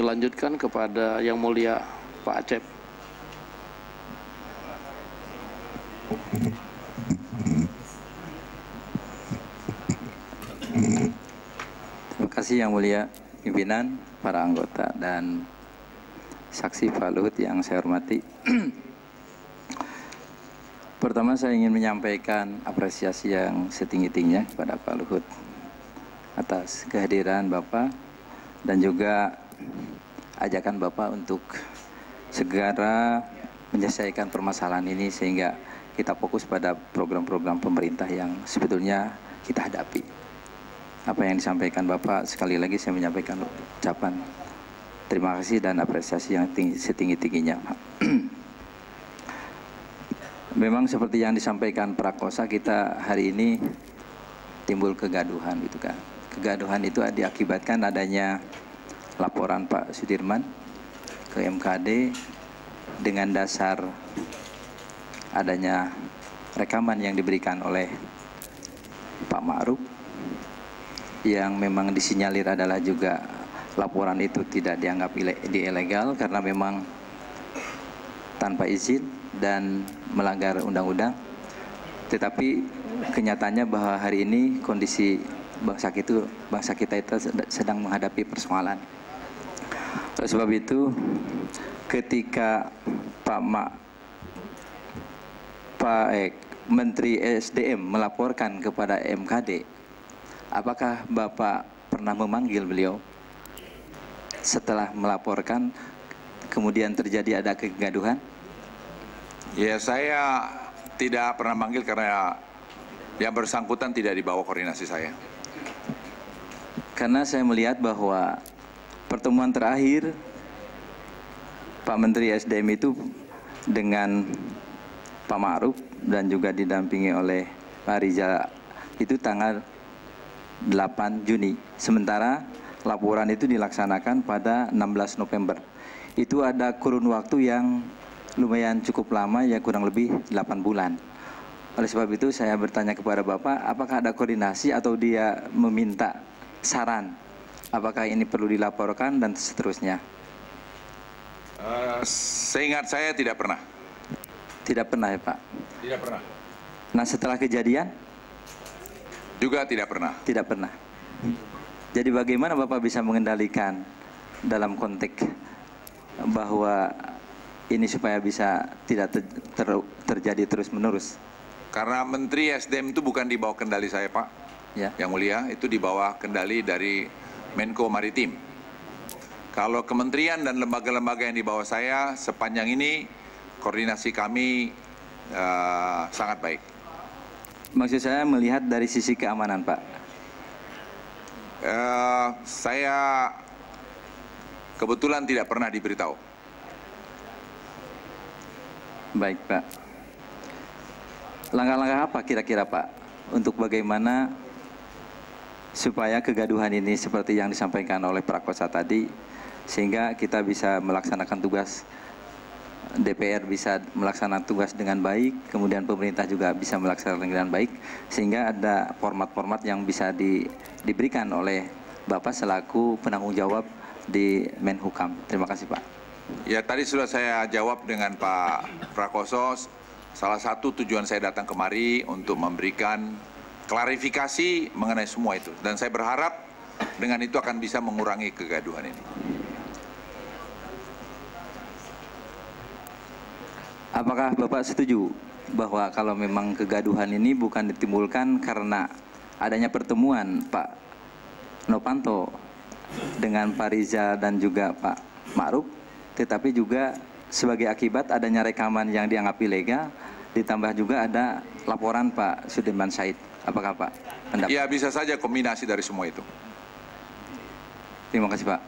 lanjutkan kepada Yang Mulia Pak Acep. Terima kasih Yang Mulia pimpinan, para anggota dan saksi Pak Luhut yang saya hormati. Pertama saya ingin menyampaikan apresiasi yang setinggi-tingginya kepada Pak Luhut atas kehadiran Bapak dan juga ajakan Bapak untuk segera menyelesaikan permasalahan ini sehingga kita fokus pada program-program pemerintah yang sebetulnya kita hadapi. Apa yang disampaikan Bapak, sekali lagi saya menyampaikan ucapan terima kasih dan apresiasi yang setinggi-tingginya. Memang seperti yang disampaikan Prakosa, kita hari ini timbul kegaduhan gitu kan. Kegaduhan itu diakibatkan adanya laporan Pak Sudirman ke MKD dengan dasar adanya rekaman yang diberikan oleh Pak Ma'ruf yang memang disinyalir adalah juga laporan itu tidak dianggap ilegal karena memang tanpa izin dan melanggar undang-undang. Tetapi kenyataannya bahwa hari ini kondisi bangsa kita itu sedang menghadapi persoalan. Oleh sebab itu, ketika Menteri SDM melaporkan kepada MKD, apakah Bapak pernah memanggil beliau? Setelah melaporkan, kemudian terjadi ada kegaduhan? Ya, saya tidak pernah manggil karena yang bersangkutan tidak dibawa koordinasi saya. Karena saya melihat bahwa pertemuan terakhir Pak Menteri SDM itu dengan Pak Ma'ruf dan juga didampingi oleh Pak Riza itu tanggal 8 Juni. Sementara laporan itu dilaksanakan pada 16 November. Itu ada kurun waktu yang lumayan cukup lama, ya kurang lebih 8 bulan. Oleh sebab itu saya bertanya kepada Bapak, apakah ada koordinasi atau dia meminta saran? Apakah ini perlu dilaporkan dan seterusnya? Seingat saya tidak pernah. Tidak pernah ya Pak? Tidak pernah. Nah setelah kejadian? Juga tidak pernah. Tidak pernah. Jadi bagaimana Bapak bisa mengendalikan dalam konteks bahwa ini supaya bisa tidak terjadi terus-menerus? Karena Menteri SDM itu bukan di bawah kendali saya, Pak. Ya. Yang Mulia, itu di bawah kendali dari Menko Maritim. Kalau kementerian dan lembaga-lembaga yang di bawah saya, sepanjang ini koordinasi kami sangat baik. Maksud saya melihat dari sisi keamanan, Pak. Saya kebetulan tidak pernah diberitahu. Baik Pak. Langkah-langkah apa kira-kira Pak untuk bagaimana supaya kegaduhan ini seperti yang disampaikan oleh Prakosa tadi, sehingga kita bisa melaksanakan tugas, DPR bisa melaksanakan tugas dengan baik, kemudian pemerintah juga bisa melaksanakan dengan baik, sehingga ada format-format yang bisa diberikan oleh Bapak selaku penanggung jawab di Menhukam. Terima kasih Pak. Ya, tadi sudah saya jawab dengan Pak Prakoso. Salah satu tujuan saya datang kemari untuk memberikan klarifikasi mengenai semua itu. Dan saya berharap dengan itu akan bisa mengurangi kegaduhan ini. Apakah Bapak setuju bahwa kalau memang kegaduhan ini bukan ditimbulkan karena adanya pertemuan Pak Novanto dengan Pak Riza dan juga Pak Ma'ruf, tetapi juga sebagai akibat adanya rekaman yang dianggap ilegal, ditambah juga ada laporan Pak Sudirman Said. Apakah Pak pendapat? Ya, bisa saja kombinasi dari semua itu. Terima kasih Pak.